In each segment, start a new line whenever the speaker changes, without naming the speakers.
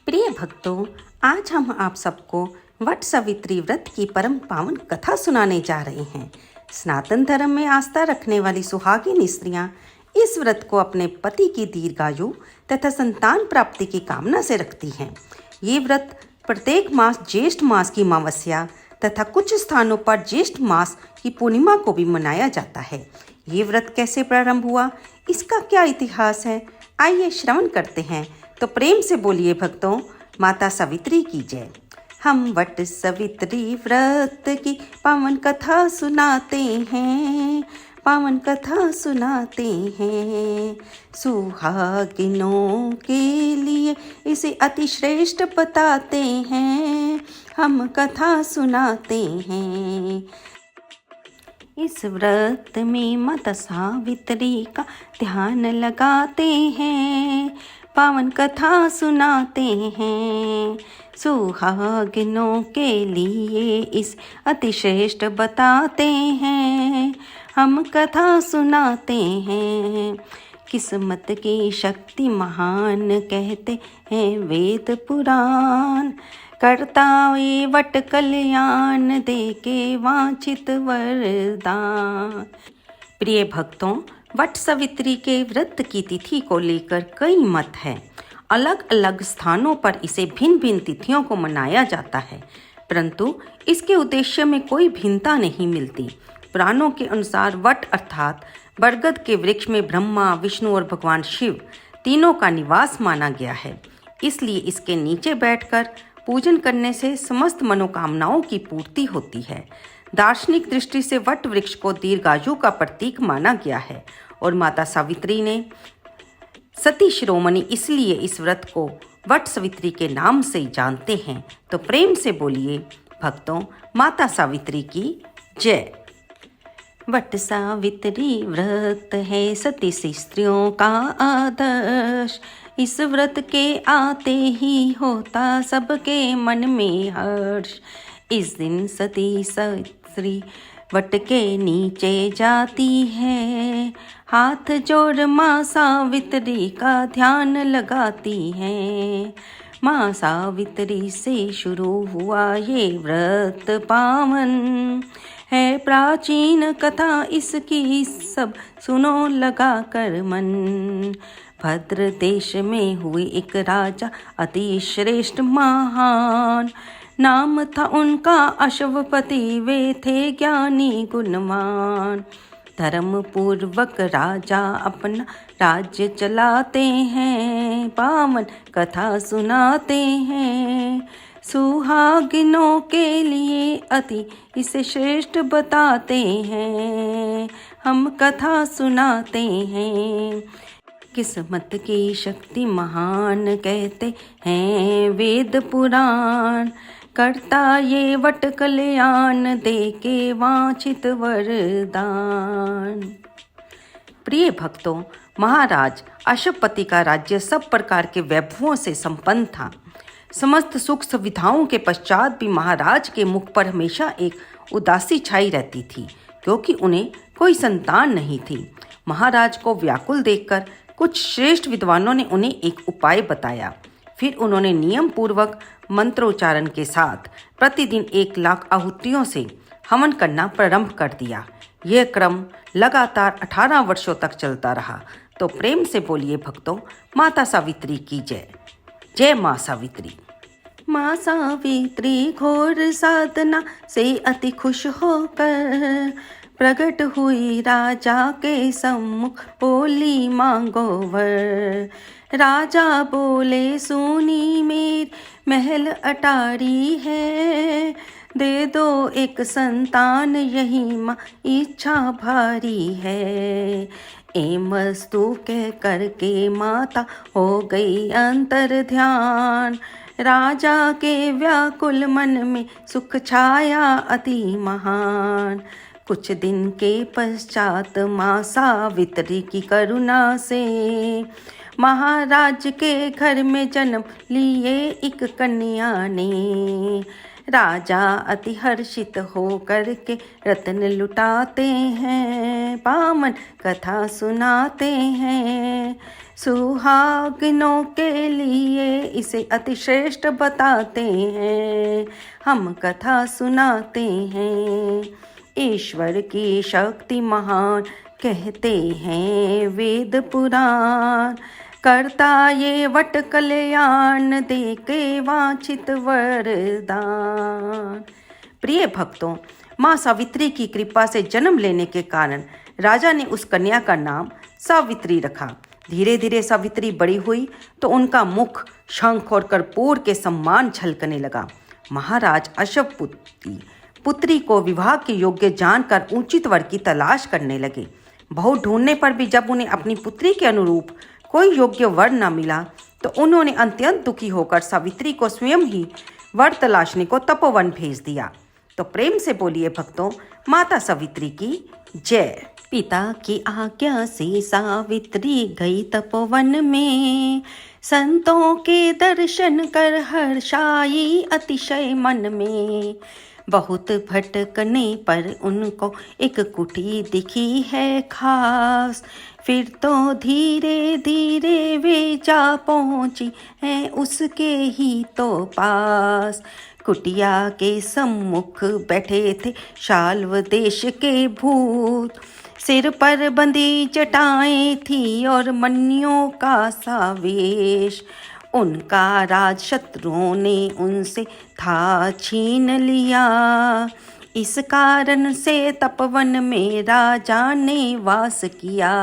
प्रिय भक्तों, आज हम आप सबको वट सावित्री व्रत की परम पावन कथा सुनाने जा रहे हैं। सनातन धर्म में आस्था रखने वाली सुहागिन स्त्रियां इस व्रत को अपने पति की दीर्घायु तथा संतान प्राप्ति की कामना से रखती हैं। ये व्रत प्रत्येक मास ज्येष्ठ मास की अमावस्या तथा कुछ स्थानों पर ज्येष्ठ मास की पूर्णिमा को भी मनाया जाता है। ये व्रत कैसे प्रारंभ हुआ, इसका क्या इतिहास है, आइए श्रवण करते हैं। तो प्रेम से बोलिए भक्तों, माता सावित्री की जय। हम वट सावित्री व्रत की पावन कथा सुनाते हैं, पावन कथा सुनाते हैं। सुहागिनों के लिए इसे अति श्रेष्ठ बताते हैं, हम कथा सुनाते हैं। इस व्रत में माता सावित्री का ध्यान लगाते हैं, पावन कथा सुनाते हैं। सुहागिनों के लिए इस अति श्रेष्ठ बताते हैं, हम कथा सुनाते हैं। किस्मत की शक्ति महान कहते हैं वेद पुराण, करता ये वट कल्याण दे के वांछित वरदान। प्रिय भक्तों, वट सावित्री के व्रत की तिथि को लेकर कई मत हैं। अलग अलग स्थानों पर इसे भिन्न भिन्न तिथियों को मनाया जाता है, परंतु इसके उद्देश्य में कोई भिन्नता नहीं मिलती। पुराणों के अनुसार वट अर्थात बरगद के वृक्ष में ब्रह्मा, विष्णु और भगवान शिव तीनों का निवास माना गया है। इसलिए इसके नीचे बैठकर पूजन करने से समस्त मनोकामनाओं की पूर्ति होती है। दार्शनिक दृष्टि से वट वृक्ष को दीर्घायु का प्रतीक माना गया है और माता सावित्री ने सती शिरोमणि, इसलिए इस व्रत को वट सावित्री के नाम से जानते हैं। तो प्रेम से बोलिए भक्तों, माता सावित्री की जय। वट सावित्री व्रत है सती स्त्रियों का आदर्श, इस व्रत के आते ही होता सबके मन में हर्ष। इस दिन सती सावित्री वट के नीचे जाती है, हाथ जोड़ माँ सावित्री का ध्यान लगाती है। माँ सावित्री से शुरू हुआ ये व्रत पावन है, प्राचीन कथा इसकी सब सुनो लगा कर मन। भद्र देश में हुई एक राजा अति श्रेष्ठ महान, नाम था उनका अश्वपति, वे थे ज्ञानी गुणवान। धर्म पूर्वक राजा अपना राज्य चलाते हैं, पावन कथा सुनाते हैं। सुहागिनों के लिए अति इसे श्रेष्ठ बताते हैं, हम कथा सुनाते हैं। किस्मत की शक्ति महान कहते हैं वेद पुराण, करता ये वट कल्याण दे के वांछित वरदान। प्रिय भक्तों, महाराज अश्वपति का राज्य सब प्रकार के वैभवों से संपन्न था। समस्त सुख सुविधाओं के पश्चात भी महाराज के मुख पर हमेशा एक उदासी छाई रहती थी, क्योंकि उन्हें कोई संतान नहीं थी। महाराज को व्याकुल देखकर कुछ श्रेष्ठ विद्वानों ने उन्हें एक उपाय बताया। फिर उन्होंने नियम पूर्वक मंत्रोच्चारण के साथ प्रतिदिन 1,00,000 आहुतियों से हवन करना प्रारंभ कर दिया। यह क्रम लगातार 18 वर्षों तक चलता रहा। तो प्रेम से बोलिए भक्तों, माता सावित्री की जय। जय माँ सावित्री। माँ सावित्री घोर साधना से अति खुश होकर प्रकट हुई राजा के सम्मुख, बोली मांगो वर। राजा बोले सुनी मेरी महल अटारी है, दे दो एक संतान यही माँ इच्छा भारी है। एमस्तु कह करके माता हो गई अंतर ध्यान, राजा के व्याकुल मन में सुख छाया अति महान। कुछ दिन के पश्चात माँ सावित्री की करुणा से महाराज के घर में जन्म लिए एक कन्या ने। राजा अति हर्षित हो करके रत्न लुटाते हैं, पावन कथा सुनाते हैं। सुहागिनों के लिए इसे अति श्रेष्ठ बताते हैं, हम कथा सुनाते हैं। ईश्वर की शक्ति महान कहते हैं वेद पुराण, करता ये वट कल्याण दे के वांछित वरदान। प्रिय भक्तों, माँ सावित्री की कृपा से जन्म लेने के कारण राजा ने उस कन्या का नाम सावित्री रखा। धीरे धीरे सावित्री बड़ी हुई तो उनका मुख शंख और कर्पूर के सम्मान झलकने लगा। महाराज अश्वपति पुत्री को विवाह के योग्य जानकर उचित वर की तलाश करने लगे। बहुत ढूंढने पर भी जब उन्हें अपनी पुत्री के अनुरूप कोई योग्य वर न मिला तो उन्होंने अत्यंत दुखी होकर सावित्री को स्वयं ही वर तलाशने को तपोवन भेज दिया। तो प्रेम से बोलिए भक्तों, माता सावित्री की जय। पिता की आज्ञा से सावित्री गई तपोवन में, संतों के दर्शन कर हर्षाई अतिशय मन में। बहुत भटकने पर उनको एक कुटी दिखी है खास, फिर तो धीरे धीरे वे जा पहुँची है उसके ही तो पास। कुटिया के सम्मुख बैठे थे शाल्व देश के भूत, सिर पर बंधी जटाएं थी और मन्यों का सा वेश। उनका राज शत्रुओं ने उनसे था छीन लिया, इस कारण से तपवन में राजा ने वास किया।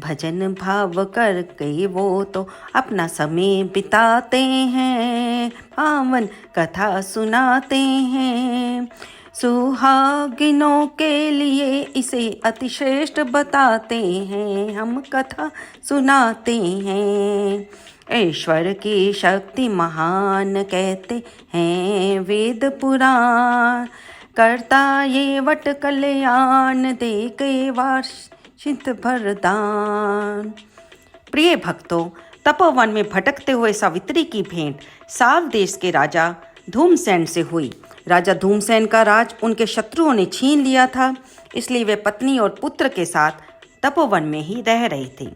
भजन भाव करके वो तो अपना समय बिताते हैं, पावन कथा सुनाते हैं। सुहागिनों के लिए इसे अतिश्रेष्ठ बताते हैं, हम कथा सुनाते हैं। ईश्वर की शक्ति महान कहते हैं वेद पुराण, करता ये वट कल्याण दे के वांछित वरदान। प्रिय भक्तों, तपोवन में भटकते हुए सावित्री की भेंट साव देश के राजा धूमसेन से हुई। राजा धूमसेन का राज उनके शत्रुओं ने छीन लिया था, इसलिए वे पत्नी और पुत्र के साथ तपोवन में ही रह रहे थे।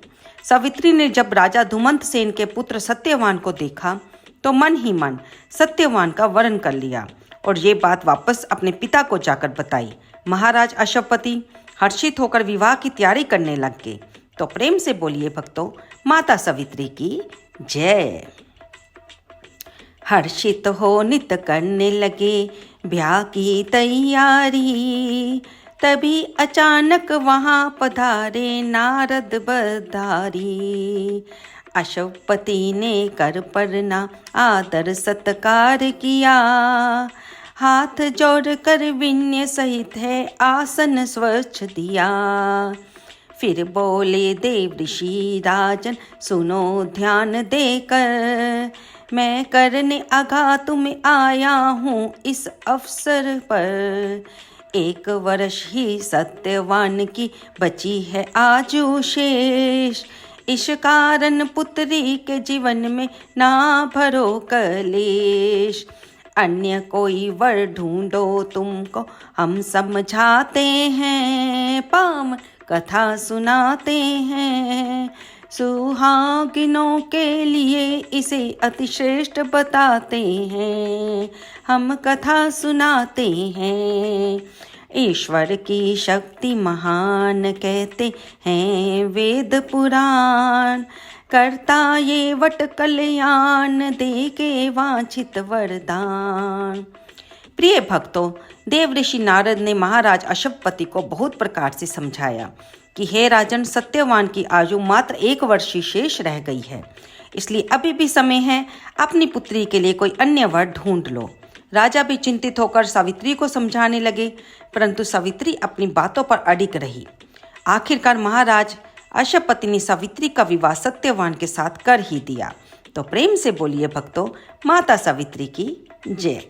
सावित्री ने जब राजा धूमंत सेन के पुत्र सत्यवान को देखा तो मन ही मन सत्यवान का वरण कर लिया और ये बात वापस अपने पिता को जाकर बताई। महाराज अश्वपति हर्षित होकर विवाह की तैयारी करने लग गए। तो प्रेम से बोलिए भक्तों, माता सावित्री की जय। हर्षित हो नित करने लगे ब्याह की तैयारी, तभी अचानक वहाँ पधारे नारद बधारी। अश्वपति ने कर परना आदर सत्कार किया, हाथ जोड़ कर विनय सहित है आसन स्वच्छ दिया। फिर बोले देव ऋषि राजन सुनो ध्यान देकर, मैं करने आघात में आया हूँ इस अवसर पर। 1 वर्ष ही सत्यवान की बची है आजू शेष, इस कारण पुत्री के जीवन में ना भरो कलेश। अन्य कोई वर ढूंढो तुमको हम समझाते हैं, पावन कथा सुनाते हैं। सुहागिनों के लिए इसे अतिश्रेष्ठ बताते हैं, हम कथा सुनाते हैं। ईश्वर की शक्ति महान कहते हैं वेद पुराण, करता ये वट कल्याण दे के वांछित वरदान। प्रिय भक्तों, देव ऋषि नारद ने महाराज अश्वपति को बहुत प्रकार से समझाया कि हे राजन, सत्यवान की आयु मात्र 1 वर्ष ही शेष रह गई है, इसलिए अभी भी समय है, अपनी पुत्री के लिए कोई अन्य वर ढूंढ लो। राजा भी चिंतित होकर सावित्री को समझाने लगे, परंतु सावित्री अपनी बातों पर अडिग रही। आखिरकार महाराज अश्वपति ने सावित्री का विवाह सत्यवान के साथ कर ही दिया। तो प्रेम से बोलिए भक्तों, माता सावित्री की जय।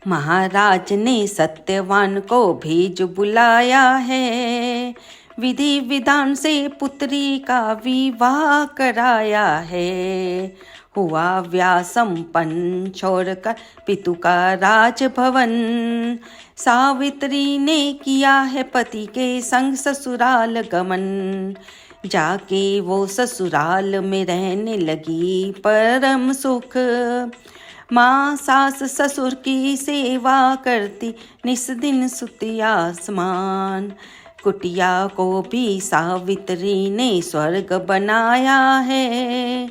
महाराज ने सत्यवान को भेज बुलाया है, विधि विधान से पुत्री का विवाह कराया है। हुआ व्यासंपन्न, छोड़कर पितु का राजभवन। सावित्री ने किया है पति के संग ससुराल गमन। जाके वो ससुराल में रहने लगी परम सुख। माँ सास ससुर की सेवा करती, निस दिन सुती आसमान। कुटिया को भी सावित्री ने स्वर्ग बनाया है।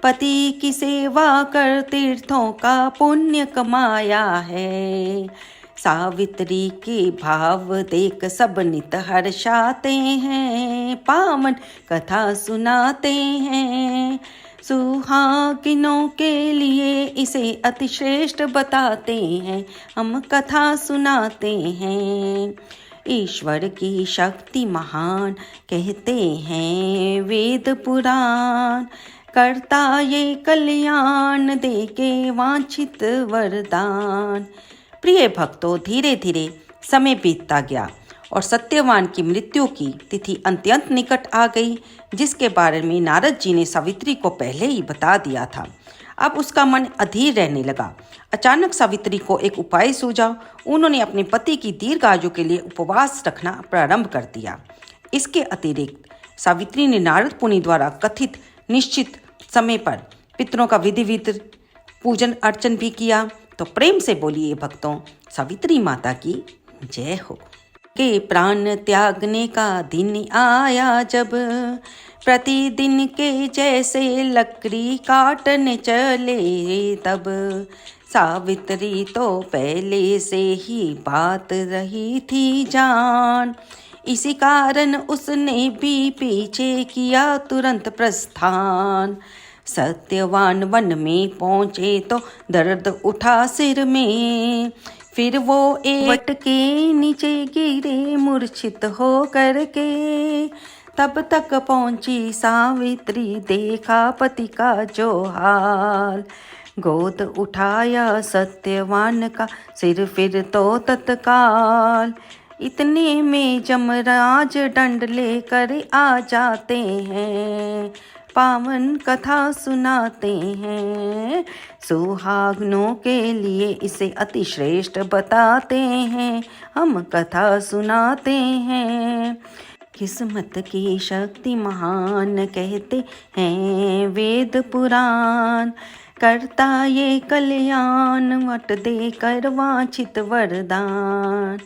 पति की सेवा कर तीर्थों का पुण्य कमाया है। सावित्री के भाव देख सब नित हर्षाते हैं, पावन कथा सुनाते हैं। सुहागिनों के लिए इसे अतिश्रेष्ठ बताते हैं, हम कथा सुनाते हैं। ईश्वर की शक्ति महान कहते हैं वेद पुराण। करता ये कल्याण देके वांछित वरदान। प्रिय भक्तों, धीरे धीरे समय बीतता गया और सत्यवान की मृत्यु की तिथि अत्यंत निकट आ गई, जिसके बारे में नारद जी ने सावित्री को पहले ही बता दिया था। अब उसका मन अधीर रहने लगा। अचानक सावित्री को एक उपाय सूझा। उन्होंने अपने पति की दीर्घ आयु के लिए उपवास रखना प्रारंभ कर दिया। इसके अतिरिक्त सावित्री ने नारद मुनि द्वारा कथित निश्चित समय पर पितरों का विधिवत पूजन अर्चन भी किया। तो प्रेम से बोलिए भक्तों, सावित्री माता की जय हो। के प्राण त्यागने का दिन आया जब, प्रतिदिन के जैसे लकड़ी काटने चले तब। सावित्री तो पहले से ही बात रही थी जान, इसी कारण उसने भी पीछे किया तुरंत प्रस्थान। सत्यवान वन में पहुँचे तो दर्द उठा सिर में, फिर वो एक वट के नीचे गिरे मूर्छित हो करके। तब तक पहुंची सावित्री, देखा पति का जो हाल। गोद उठाया सत्यवान का, सिर फिर तो तत्काल। इतने में जमराज दंड लेकर आ जाते हैं, पावन कथा सुनाते हैं। सुहागनों के लिए इसे अतिश्रेष्ठ बताते हैं, हम कथा सुनाते हैं। किस्मत की शक्ति महान कहते हैं वेद पुराण। करता ये कल्याण, वट देकर वांछित वरदान।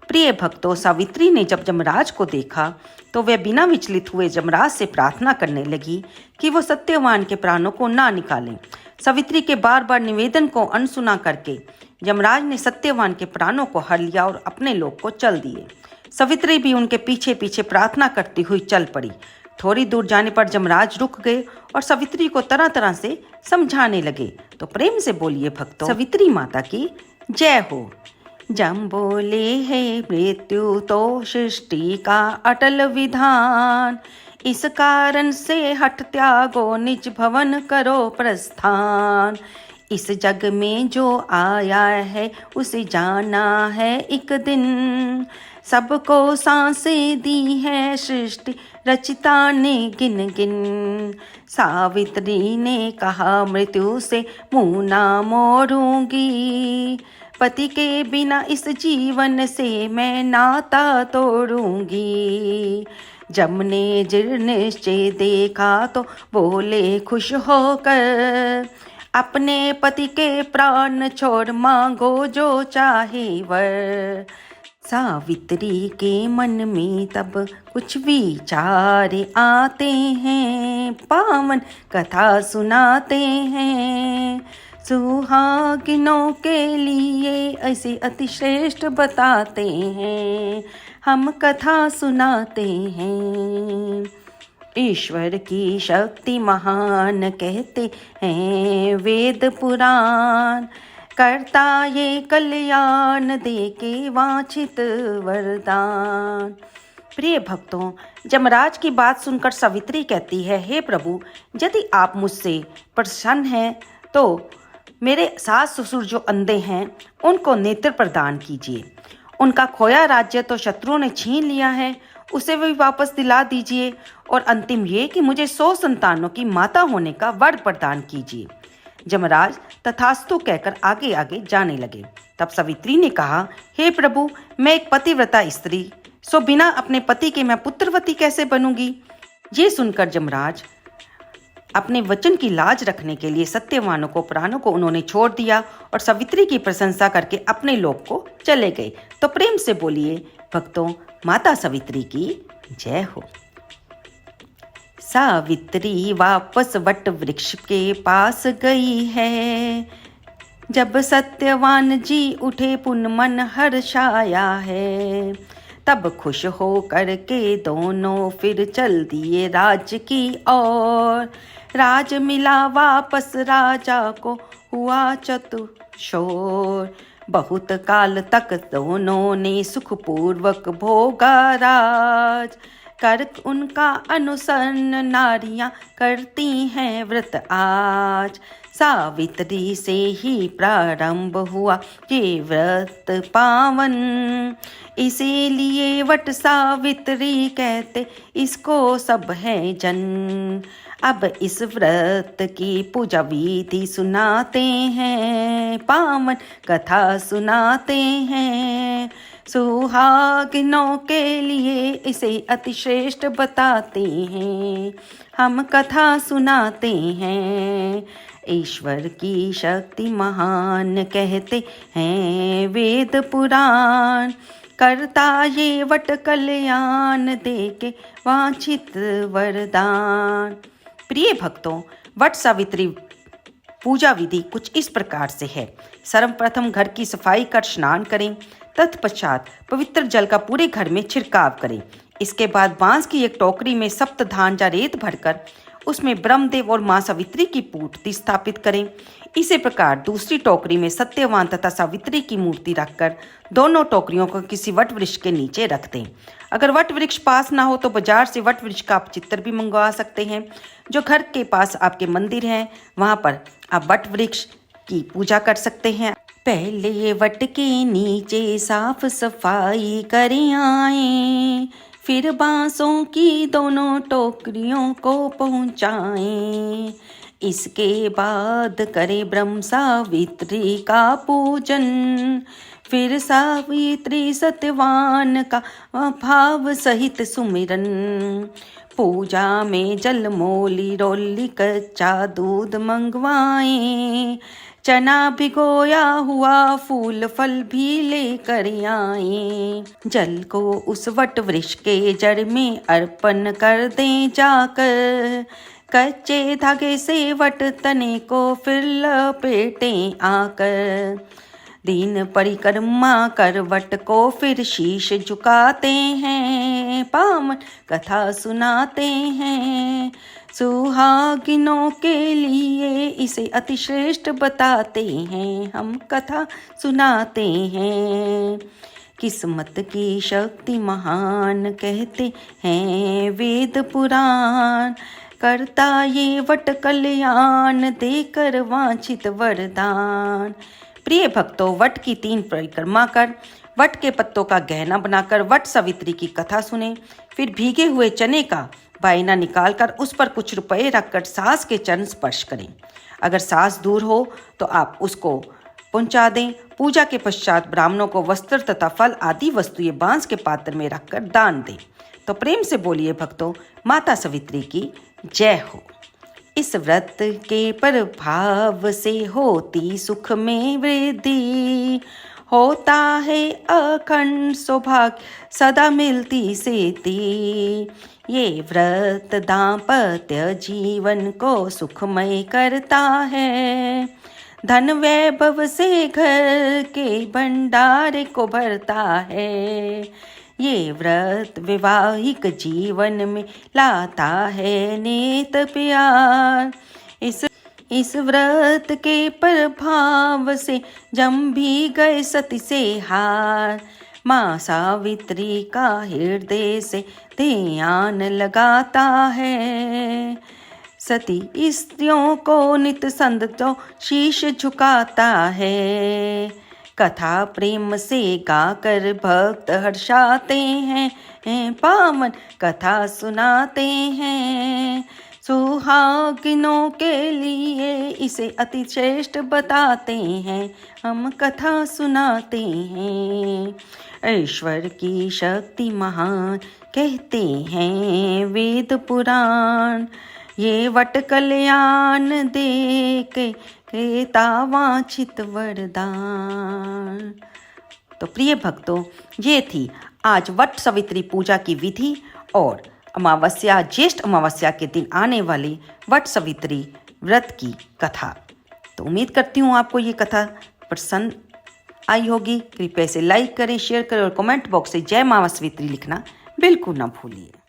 प्रिय भक्तों, सावित्री ने जब जमराज को देखा तो वह बिना विचलित हुए जमराज से प्रार्थना करने लगी कि वो सत्यवान के प्राणों को ना निकालें। सावित्री के बार बार निवेदन को अनसुना करके यमराज ने सत्यवान के प्राणों को हर लिया और अपने लोक को चल दिए। सावित्री भी उनके पीछे पीछे प्रार्थना करती हुई चल पड़ी। थोड़ी दूर जाने पर जमराज रुक गए और सावित्री को तरह तरह से समझाने लगे। तो प्रेम से बोलिए भक्तों, सावित्री माता की जय हो। जम बोले है मृत्यु तो सृष्टि का अटल विधान, इस कारण से हठ त्यागो निज भवन करो प्रस्थान। इस जग में जो आया है उसे जाना है एक दिन, सबको सांसें दी है सृष्टि रचिता ने गिन गिन। सावित्री ने कहा मृत्यु से मुँह ना मोड़ूंगी, पति के बिना इस जीवन से मैं नाता तोड़ूंगी। जब ने दृढ़ निश्चय देखा तो बोले खुश होकर, अपने पति के प्राण छोड़ मांगो जो चाहे वर। सावित्री के मन में तब कुछ विचार आते हैं, पावन कथा सुनाते हैं। सुहागिनों के लिए ऐसे अतिश्रेष्ठ बताते हैं, हम कथा सुनाते हैं। ईश्वर की शक्ति महान कहते हैं वेद पुराण, करता ये कल्याण देके वांछित वरदान। प्रिय भक्तों, जमराज की बात सुनकर सावित्री कहती है, हे प्रभु, यदि आप मुझसे प्रसन्न हैं तो मेरे सास ससुर जो अंधे हैं उनको नेत्र प्रदान कीजिए। उनका खोया राज्य तो शत्रुओं ने छीन लिया है, उसे भी वापस दिला दीजिए। और अंतिम ये कि मुझे 100 संतानों की माता होने का वर प्रदान कीजिए। जमराज तथास्तु कहकर आगे आगे जाने लगे। तब सावित्री ने कहा, हे प्रभु, मैं एक पतिव्रता स्त्री, सो बिना अपने पति के मैं पुत्रवती कैसे बनूंगी। ये सुनकर जमराज अपने वचन की लाज रखने के लिए सत्यवानों को प्राणों को उन्होंने छोड़ दिया और सावित्री की प्रशंसा करके अपने लोक को चले गए। तो प्रेम से बोलिए भक्तों, माता सावित्री की जय हो। सावित्री वापस वट वृक्ष के पास गई है, जब सत्यवान जी उठे पुन मन हर्षाया है। तब खुश हो करके दोनों फिर चल दिए राज की ओर। राज मिला वापस राजा को हुआ चतुशोर। बहुत काल तक दोनों ने सुखपूर्वक भोगा राज। कर उनका अनुसरण नारियां करती हैं व्रत आज। सावित्री से ही प्रारंभ हुआ ये व्रत पावन, इसीलिए वट सावित्री कहते इसको सब है जन। अब इस व्रत की पूजा विधि सुनाते हैं, पावन कथा सुनाते हैं। सुहागिनों के लिए इसे अतिश्रेष्ठ बताते हैं, हम कथा सुनाते हैं। ईश्वर की शक्ति महान कहते हैं वेद पुराण। करता ये वट कल्याण देके वांछित वरदान। प्रिय भक्तों, वट सावित्री पूजा विधि कुछ इस प्रकार से है। सर्वप्रथम घर की सफाई कर स्नान करें। तत्पश्चात पवित्र जल का पूरे घर में छिड़काव करें। इसके बाद बांस की एक टोकरी में सप्तधान या रेत भरकर उसमें ब्रह्मदेव और मां सावित्री की मूर्ति स्थापित करें। इसी प्रकार दूसरी टोकरी में सत्यवान तथा सावित्री की मूर्ति रखकर दोनों टोकरियों को किसी वट वृक्ष के नीचे रख दें। अगर वट वृक्ष पास ना हो तो बाजार से वट वृक्ष का आप चित्र भी मंगवा सकते हैं। जो घर के पास आपके मंदिर हैं वहां पर आप वट वृक्ष की पूजा कर सकते हैं। पहले ये वट के नीचे साफ सफाई करें आए, फिर बांसों की दोनों टोकरियों को पहुँचाएं। इसके बाद करे ब्रह्म सावित्री का पूजन। फिर सावित्री सत्यवान का भाव सहित सुमिरन। पूजा में जल मोली रोली कच्चा दूध मंगवाएं। चना भिगोया हुआ फूल फल भी लेकर आए। जल को उस वट वृक्ष के जड़ में अर्पण कर दें जाकर। कच्चे धागे से वट तने को फिर लपेटें आकर। दीन परिक्रमा कर वट को फिर शीश झुकाते हैं, पावन कथा सुनाते हैं। सुहागिनों के लिए इसे अतिश्रेष्ठ बताते हैं, हम कथा सुनाते हैं। किस्मत की शक्ति महान कहते हैं वेद पुराण। करता ये वट कल्याण देकर वांछित वरदान। प्रिय भक्तों, वट की 3 परिक्रमा कर वट के पत्तों का गहना बनाकर वट सावित्री की कथा सुने। फिर भीगे हुए चने का बायना निकालकर उस पर कुछ रुपए रखकर सास के चरण स्पर्श करें। अगर सास दूर हो तो आप उसको पहुंचा दें। पूजा के पश्चात ब्राह्मणों को वस्त्र तथा फल आदि वस्तुएं बांस के पात्र में रखकर दान दें। तो प्रेम से बोलिए भक्तों, माता सावित्री की जय हो। इस व्रत के प्रभाव से होती सुख में वृद्धि। होता है अखंड सौभाग्य सदा मिलती सेती। ये व्रत दाम्पत्य जीवन को सुखमय करता है। धन वैभव से घर के भंडारे को भरता है। ये व्रत वैवाहिक जीवन में लाता है नेत प्यार। इस व्रत के प्रभाव से जम भी गए सती से हार। माँ सावित्री का हृदय से ध्यान लगाता है। सती स्त्रियों को नित संत तो शीश झुकाता है। कथा प्रेम से गाकर भक्त हर्षाते हैं, पावन कथा सुनाते हैं। सुहागिनों के लिए इसे अति श्रेष्ठ बताते हैं, हम कथा सुनाते हैं। ईश्वर की शक्ति महान कहते हैं वेद पुराण, ये वट कल्याण दे के तावांछित वरदान। तो प्रिय भक्तों, ये थी आज वट सावित्री पूजा की विधि और अमावस्या, ज्येष्ठ अमावस्या के दिन आने वाली वट सावित्री व्रत की कथा। तो उम्मीद करती हूँ आपको ये कथा पसंद आई होगी। कृपया इसे लाइक करें, शेयर करें और कमेंट बॉक्स से जय मां सावित्री लिखना बिल्कुल ना भूलिए।